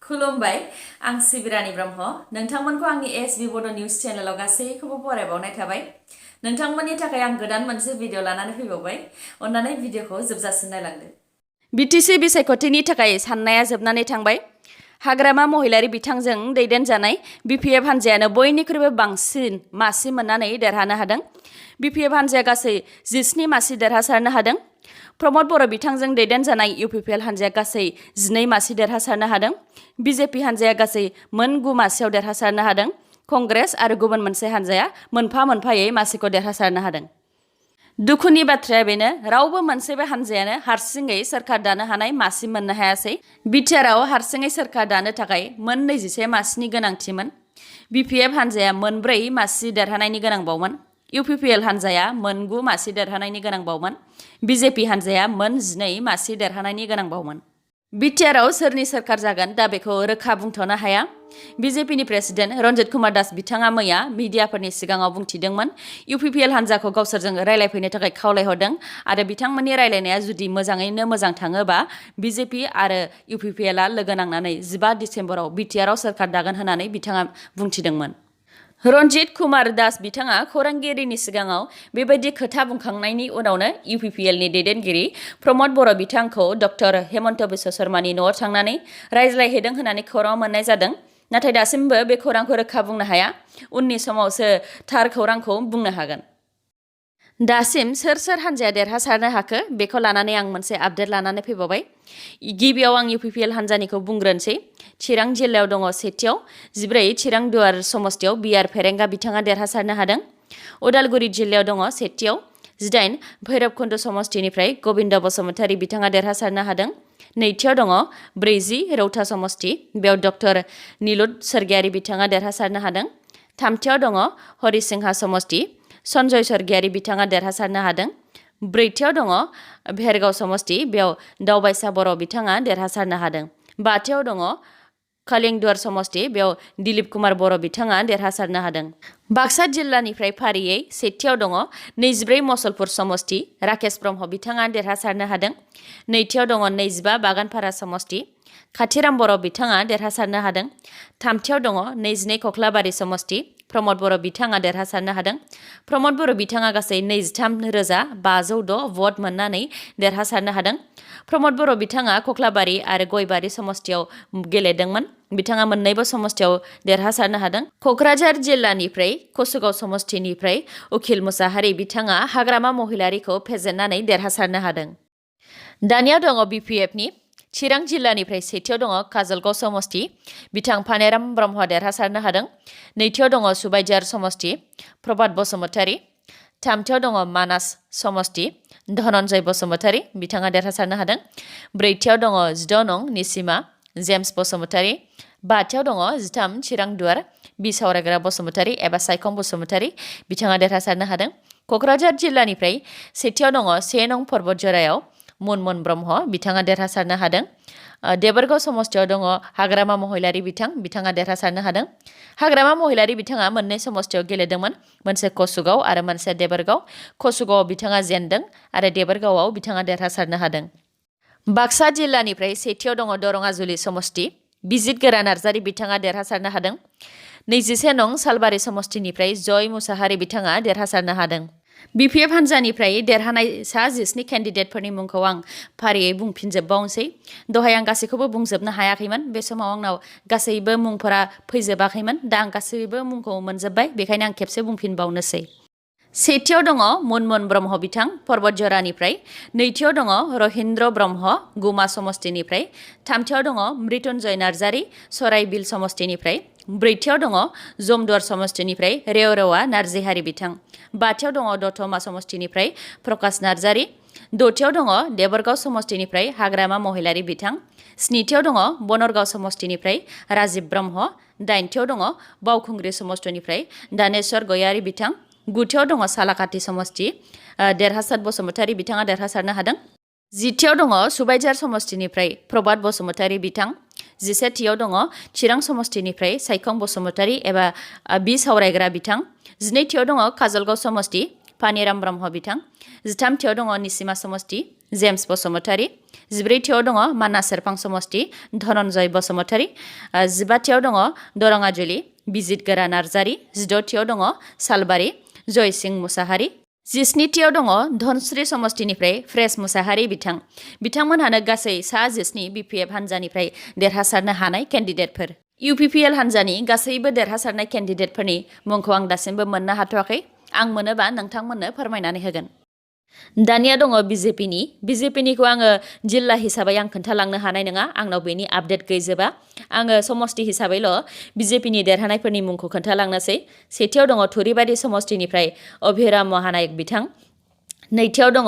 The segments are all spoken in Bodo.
खुलुमबाय आं सिबिरानि ब्रह्म नोंथांमोनखौ आंनि sbbodonews चेनेलाव गासैखौबो बरायबावनाय थाबाय नोंथांमोननि थाखाय आं गोदान मोनसे भिडिअ लानानै फैबावबाय अन्नानै भिडिअखौ जोबजासिम नायलांदो बिटिसि बिसायख'थिनि थाखाय साननाया जोबनानै थांबाय हाग्रामा महिलारि बिथांजों दैदेनजानाय BPF हान्जायानो बयनिख्रुइबो बांसिन मासि मोननानै देरहानो हादों BPF हान्जाया गासै 17 मासि देरहासारनो हादों प्रमद बर' बिथांजों दैदेनजानाय UPPL हान्जाया गासै 12 मासि देरहासारनो हादों BJP हान्जाया गासै मोन 9 मासियाव देरहासारनो हादों कंग्रेस आरो गुबुन मोनसे हान्जाया मोनफा मोनफायै मासिखौ देरहासारनो हादों दुखुनि बाथ्राया बेनो रावबो मोनसेबो हान्जायानो हारसिङै सोरखार दानो हानाय मासि मोननो हायासै BTR आव हारसिङै सोरखार दानो थाखाय मोन 21 मासिनि गोनांथिमोन BPF हान्जाया मोन 4 मासि देरहानायनि गोनांबावमोन UPPL हान्जाया मोन 9 मासि देरहानायनि गोनांबावमोन BJP हान्जाया मोन 12 मासि देरहानायनि गोनांबावमोन BTR आव सोरनि सोरखार जागोन दा बेखौ रोखा बुंथ'नो हाया BJP नि प्रेसिडेन्ट रन्जित कुमार दास बिथाङा मैया मिडियाफोरनि सिगाङाव बुंथिदोंमोन UPPL हान्जाखौ गावसोरजों रायलायफैनो थाखाय खावलायहरदों आरो बिथांमोननि रायलायनाया जुदि मोजाङैनो मोजां थाङोबा BJP आरो UPPL आ लोगो नांनानै 15 डिसेम्बराव BTR आव सोरखार दागोन होननानै बिथाङा बुंथिदोंमोन रन्जित कुमार दास बिथाङा खौरांगिरिनि सिगाङाव बेबायदि खोथा बुंखांनायनि उनावनो UPPL नि दैदेनगिरि प्रमद बर' बिथांखौ डक्टर हेमन्त बिश्व शर्मानि न'आव थांनानै रायज्लायहैदों होननानै खौरां मोननाय जादों नाथाय दासिमबो बे खौरांखौ रोखा बुंनो हाया उननि समावसो थार खौरांखौ बुंनो हागोन दासिम सोर हान्जाया देरहासारनो हाखो बेखौ लानानै आं मोनसे आपडेट लानानै फैबावबाय गिबियाव आं UPPL हान्जानिखौ बुंग्रोनोसै चिरां जिल्लायाव दङ सेथियाव 14 चिरां दुवार समस्तियाव BR फेरेंगा बिथाङा देरहासारनो हादों उदालगुरि जिल्लायाव दङ सेथियाव 18 भैरबकुन्द समस्तिनिफ्राय गबिन्द बसुमतारी बिथाङा देरहासारनो हादों नैथियाव दङ 40 रौता समस्ति बेयाव डक्टर निलुत सर्गियारी बिथाङा देरहासारनो हादों थामथियाव दङ हरिसिंहा समस्ति सन्जय सर्गियारी बिथाङा देरहासारनो हादों ब्रैथियाव दङ भेरगाव समस्ति बेयाव दावबायसा बर' बिथाङा देरहासारनो हादों बाथियाव दङ कलिंगदुवार समस्ति बेयाव दिलीप कुमार बर' बिथाङा देरहासारनो हादों बाक्सा जिल्लानिफ्राय फारियै सेथियाव दङ 24 मसलपुर समस्ति राकेश ब्रह्म बिथाङा देरहासारनो हादों नैथियाव दङ 25 बागानपारा समस्ति खाथिराम बर' बिथाङा देरहासारनो हादों थामथियाव दङ 22 कख्लाबारि समस्ति प्रमद बर' बिथाङा देरहासारनो हादों प्रमद बर' बिथाङा गासै 23,506 भट मोननानै देरहासारनो हादों प्रमद बर' बिथाङा कख्लाबारि आरो गयबारि समस्तियाव गेलेदोंमोन बिथाङा मोन्नैबो समस्तियाव देरहासारनो हादों क'क्राझार जिल्लानिफ्राय कसुगाव समस्तिनिफ्राय उखिल मुसाहारि बिथाङा हाग्रामा महिलारिखौ फेजेननानै देरहासारनो हादों दानिया दङ BPF नि चिरां जिल्लानिफ्राय सेथियाव दङ काजलगाव समस्ति बिथां फानेराम ब्रह्म देरहासारनो हादों नैथियाव दङ सुबाइजार समस्ति प्रभात बसुमतारी थामथियाव दङ मानास समस्ति धनन्जय बसुमतारी बिथाङा देरहासारनो हादों ब्रैथियाव दङ 16 नं निसिमा जेम्स बसुमतारी बाथियाव दङ 13 चिरां दुवार बिसावरायग्रा बसुमतारी एबा सायखं बसुमतारी बिथाङा देरहासारनो हादों क'क्राझार जिल्लानिफ्राय सेथियाव दङ 1 नं पर्बतजरायाव मुनमुन ब्रह्म बिथाङा देरहासारनो हादों देबरगाव समस्तियाव दङ हाग्रामा महिलारि बिथाङा देरहासारनो हादों हाग्रामा महिलारि बिथाङा मोननै समस्तियाव गेलेदोंमोन मोनसे कसुगाव आरो मोनसे देबरगाव कसुगावआव बिथाङा जेनदों आरो देबरगावआव बिथाङा देरहासारनो हादों बाक्सा जिल्लानिफ्राय सेथियाव दङ दरङाजुलि समस्ति बिजित गोरा नार्जारी बिथाङा देरहासारनो हादों 21 नं सालबारि समस्तिनिफ्राय जय मुसाहारि बिथाङा देरहासारनो हादों BPF हान्जानिफ्राय देरहानाय सा 17 केन्डिडेटफोरनि मुंखौ आं फारियै बुंफिनजोबबावनोसै दहाय आं गासैखौबो बुंजोबनो हायाखैमोन बे समाव आंनाव गासैबो मुंफोरा फैजोबाखैमोन दा आं गासैबो मुंखौ मोनजोब्बाय बेखायनो आं खेबसे बुंफिनबावनोसै सेथियाव दङ मुनमुन ब्रह्म बिथां पर्बतजरानिफ्राय नैथियाव दङ रहिन्द्र ब्रह्म गुमा समस्तिनिफ्राय थामथियाव दङ मृत्युन्जय नार्जारी सराइबिल समस्तिनिफ्राय ब्रैथियाव दङ जमदुवार समस्तिनिफ्राय रेवरेवा नार्जिहारि बिथां बाथियाव दङ दतमा समस्तिनिफ्राय प्रकाश नार्जारी दथियाव दङ देबरगाव समस्तिनिफ्राय हाग्रामा महिलारि बिथां स्निथियाव दङ बनरगाव समस्तिनिफ्राय राजिब ब्रह्म दाइनथियाव दङ बावखुंग्रि समस्तिनिफ्राय दानेश्वर गयारी बिथां गुथियाव दङ सालाकाथि समस्ति देरहासार बसुमतारी बिथाङा देरहासारनो हादों जिथियाव दङ सुबाइजार समस्तिनिफ्राय प्रभात बसुमतारी बिथां 11थियाव दङ चिरां समस्तिनिफ्राय सायखं बसुमतारी एबा बि सावरायग्रा बिथां 12थियाव दङ काजलगाव समस्ति पानिराम ब्रह्म बिथां 13थियाव दङ निसिमा समस्ति जेम्स बसुमतारी 14थियाव दङ मानास सेरफां समष्टि धनन्जय बसुमतारी 15थियाव दङ दरङाजुलि बिजित गोरा नार्जारि 16थियाव दङ सालबारि जयसिं मुसाहारि 17थियाव दङ धनस्री समष्टिनिफ्राय फ्रेस मुसाहारि बिथांमोनहानो गासै सा 17 BPF हान्जानिफ्राय देरहासारनो हानाय केन्डिडेटफोर UPPL हान्जानि गासैबो देरहासारनाय केन्डिडेटफोरनि मुंखौ आं दासिमबो मोननो हाथ'वाखै आं मोनोबा नोंथांमोननो फोरमायनानै होगोन दानिया दङ बिजेपिनिखौ आङो जिल्ला हिसाबै आं खोन्थालांनो हानाय नङा आंनाव बेनि आपडेट गैजोबा आङो समष्टि हिसाबैल' बिजेपिनि देरहानायफोरनि मुंखौ खोन्थालांनोसै सेथियाव दङ थुरिबारि समष्टिनिफ्राय अभिराम महानायक बिथां नैथियाव दङ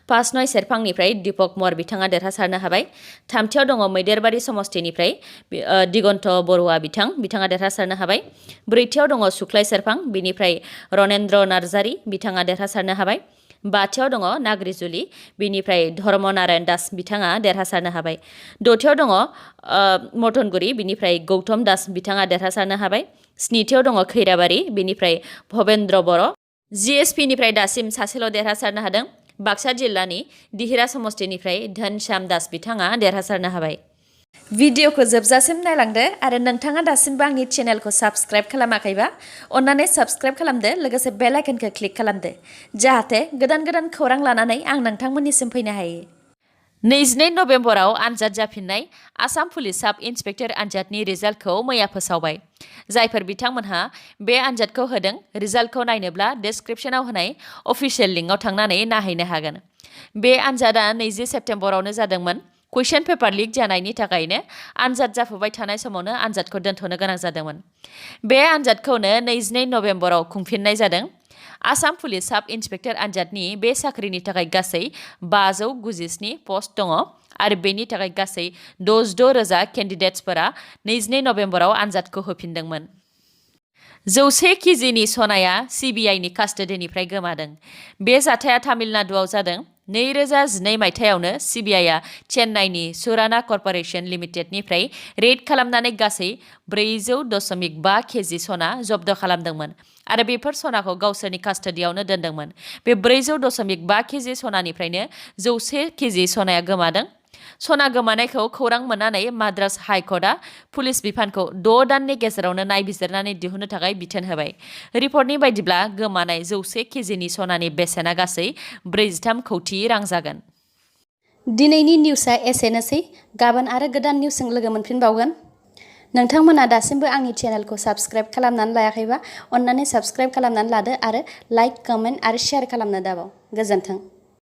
पासनय सेरफांनिफ्राय दीपक मर बिथाङा देरहासारनो हाबाय थामथियाव दङ मैदेरबारि समष्टिनिफ्राय दिगन्त बरुवा बिथाङा देरहासारनो हाबाय ब्रैथियाव दङ सुख्लाय सेरफां बिनिफ्राय रनेन्द्र नार्जारि बिथाङा देरहासारनो हाबाय बाथियाव दङ नाग्रिजुलि बिनिफ्राय धर्मनारायण दास बिथाङा देरहासारनो हाबाय दथियाव दङ मटनगुरि बिनिफ्राय गौतम दास बिथाङा देरहासारनो हाबाय स्निथियाव दङ खैराबारि बिनिफ्राय भबेन्द्र बर' GSPनिफ्राय दासिम सासेल' देरहासारनो हादों बाक्सा जिल्लानि दिहिरा समष्टिनिफ्राय धनश्याम दास बिथाङा देरहासारनो हाबाय भिडिअखौ जोबजासिम नायलांदो आरो नोंथाङा दासिमबो आंनि चेनेलखौ साबस्क्राइब खालामाखैबा अन्नानै साबस्क्राइब खालामदो लोगोसे बेल आइकनखौ क्लिक खालामदो जाहाथे गोदान खौरां लानानै आं नोंथांमोननिसिम फैनो हायो 22 नभेम्बराव आनजाद जाफिननाय आसाम पुलिस साब इन्सपेक्टर आनजादनि रिजाल्टखौ मैया फोसावबाय जायफोर बिथांमोनहा बे आनजादखौ होदों रिजाल्टखौ नायनोब्ला डेसक्रिप्शनाव होनाय अफिशियेल लिंकआव थांनानै नायहैनो हागोन बे आनजादा 20 सेप्तेम्बरावनो जादोंमोन कुइसन पेपार लिक जानायनि थाखायनो आनजाद जाफुबाय थानाय समावनो आनजादखौ दोनथ'नो गोनां जादोंमोन बे आनजादखौनो 22 नभेम्बराव खुंफिननाय जादों आसाम पुलिस साब इन्सपेक्टर आनजादनि बे साख्रिनि थाखाय गासै 597 पस्ट दङ आरो बेनि थाखाय गासै 66,000 केन्डिडेट्सफोरा 22 नभेम्बराव आनजादखौ होफिनदोंमोन 100 केजिनि सनाया CBIनि कास्टडिनिफ्राय गोमादों बे जाथाया तामिलनाडुआव जादों 2012 मायथाइयावनो CBIआ चेन्नाइनि सुराना कर्परेसन लिमिटेडनिफ्राय रेड खालामनानै गासै 400.5 केजि सना जब्द खालामदोंमोन आरो बेफोर सनाखौ गावसोरनि कास्टडियावनो दोनदोंमोन बे 400.5 केजि सनानिफ्रायनो 100 केजि सनाया गोमादों सना गोमानायखौ खौरां मोननानै माद्रास हाइकर्टआ पुलिस बिफानखौ 6 दाननि गेजेरावनो नायबिजिरनानै दिहुननो थाखाय बिथोन होबाय रिपर्टनि बायदिब्ला गोमानाय 100 केजिनि सनानि बेसेना गासै 43 कौटि रां जागोन दिनैनि निउसआ एसेनोसै गाबोन आरो गोदान निउसजों लोगो मोनफिनबावगोन नोंथांमोना दासिमबो आंनि चेनेलखौ साबस्क्राइब खालामनानै लायाखैबा अन्नानै साबस्क्राइब खालामनानै लादो आरो लाइक कमेन्ट आरो शेयार खालामनो दाबाव गोजोन्थों